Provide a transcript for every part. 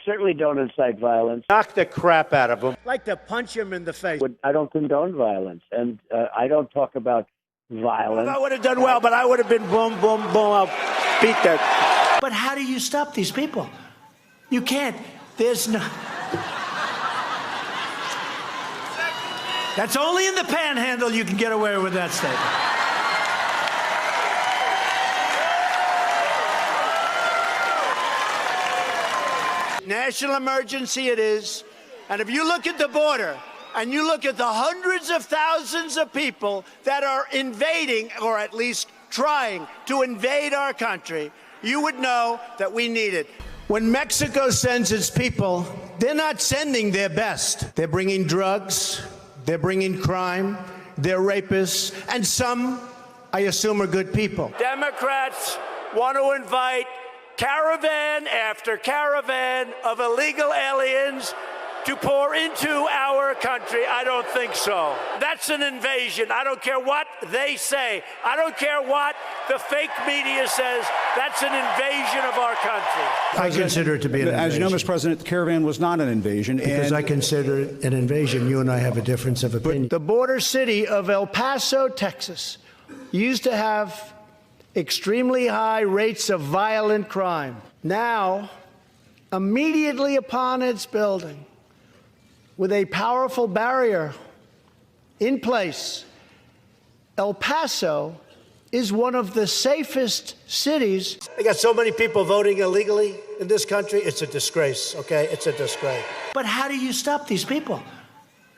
certainly don't incite violence. Knock the crap out of him. Like to punch him in the face. I don't condone violence, and I don't talk about violence. I would have done well, but I would have been boom, boom, boom. I'll beat that. But how do you stop these people? You can't. There's no... That's only in the panhandle you can get away with that statement. National emergency it is. And if you look at the border and you look at the hundreds of thousands of people that are invading, or at least trying to invade our country, you would know that we need it. When Mexico sends its people, they're not sending their best. They're bringing drugs. They're bringing crime, they're rapists, and some, I assume, are good people. Democrats want to invite caravan after caravan of illegal aliens to pour into our country. I don't think so. That's an invasion. I don't care what they say. I don't care what the fake media says. That's an invasion of our country. I consider it to be an invasion. As you know, Mr. President, the caravan was not an invasion. Because I consider it an invasion. You and I have a difference of opinion. But the border city of El Paso, Texas, used to have extremely high rates of violent crime. Now, immediately upon its building, with a powerful barrier in place, El Paso is one of the safest cities. They got so many people voting illegally in this country. It's a disgrace, okay? It's a disgrace. But how do you stop these people?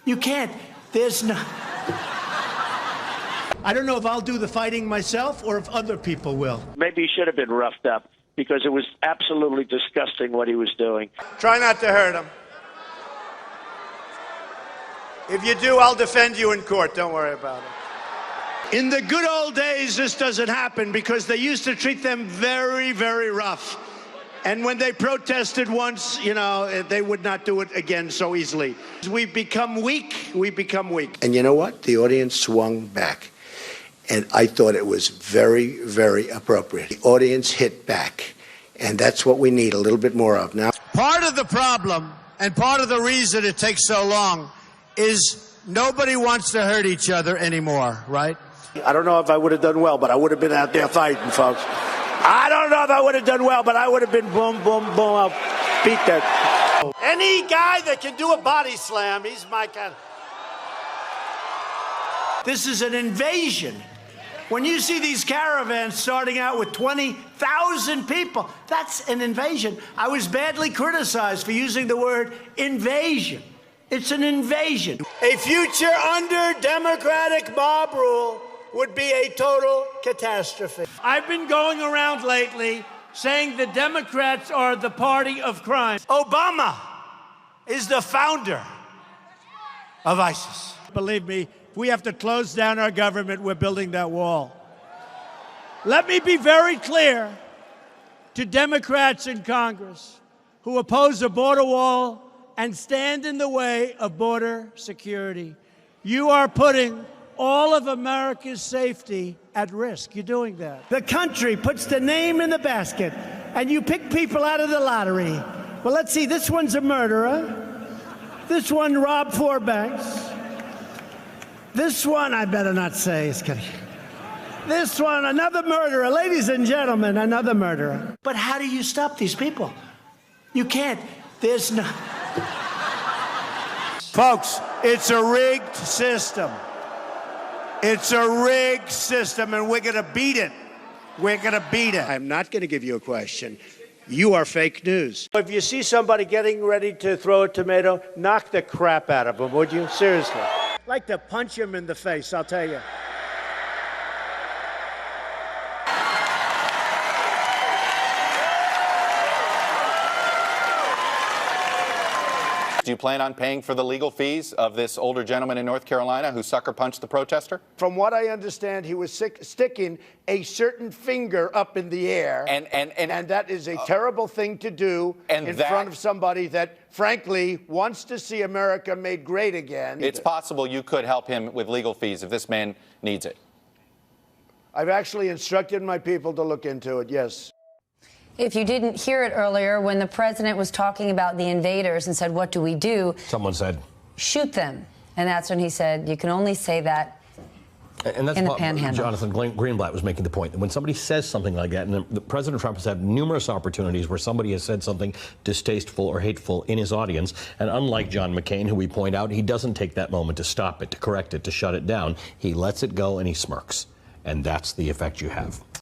You can't. There's no... I don't know if I'll do the fighting myself or if other people will. Maybe he should have been roughed up, because it was absolutely disgusting what he was doing. Try not to hurt him. If you do, I'll defend you in court. Don't worry about it. In the good old days, this doesn't happen because they used to treat them very, very rough. And when they protested once, you know, they would not do it again so easily. We become weak. We become weak. And you know what? The audience swung back. And I thought it was very, very appropriate. The audience hit back. And that's what we need a little bit more of now. Part of the problem and part of the reason it takes so long is nobody wants to hurt each other anymore, right? I don't know if I would have done well, but I would have been out there fighting, folks. I don't know if I would have done well, but I would have been boom, boom, boom. I'll beat that. Any guy that can do a body slam, he's my kind. This is an invasion. When you see these caravans starting out with 20,000 people, that's an invasion. I was badly criticized for using the word invasion. It's an invasion. A future under Democratic mob rule would be a total catastrophe. I've been going around lately saying the Democrats are the party of crime. Obama is the founder of ISIS. Believe me, if we have to close down our government, we're building that wall. Let me be very clear to Democrats in Congress who oppose a border wall and stand in the way of border security. You are putting all of America's safety at risk. You're doing that. The country puts the name in the basket, and you pick people out of the lottery. Well, let's see, this one's a murderer. This one robbed 4 banks. This one, I better not say. This one, another murderer. Ladies and gentlemen, another murderer. But how do you stop these people? You can't. There's no... Folks, it's a rigged system. It's a rigged system, and we're going to beat it. We're going to beat it. I'm not going to give you a question. You are fake news. If you see somebody getting ready to throw a tomato, knock the crap out of them, would you? Seriously. I'd like to punch him in the face, I'll tell you. Do you plan on paying for the legal fees of this older gentleman in North Carolina who sucker punched the protester? From what I understand, he was sticking a certain finger up in the air. And that is a terrible thing to do in front of somebody that, frankly, wants to see America made great again. It's possible you could help him with legal fees if this man needs it. I've actually instructed my people to look into it, yes. If you didn't hear it earlier, when the president was talking about the invaders and said, what do we do? Someone said, shoot them. And that's when he said, you can only say that and that's in the what panhandle. Jonathan Greenblatt was making the point that when somebody says something like that, and President Trump has had numerous opportunities where somebody has said something distasteful or hateful in his audience, and unlike John McCain, who we point out, he doesn't take that moment to stop it, to correct it, to shut it down. He lets it go and he smirks. And that's the effect you have.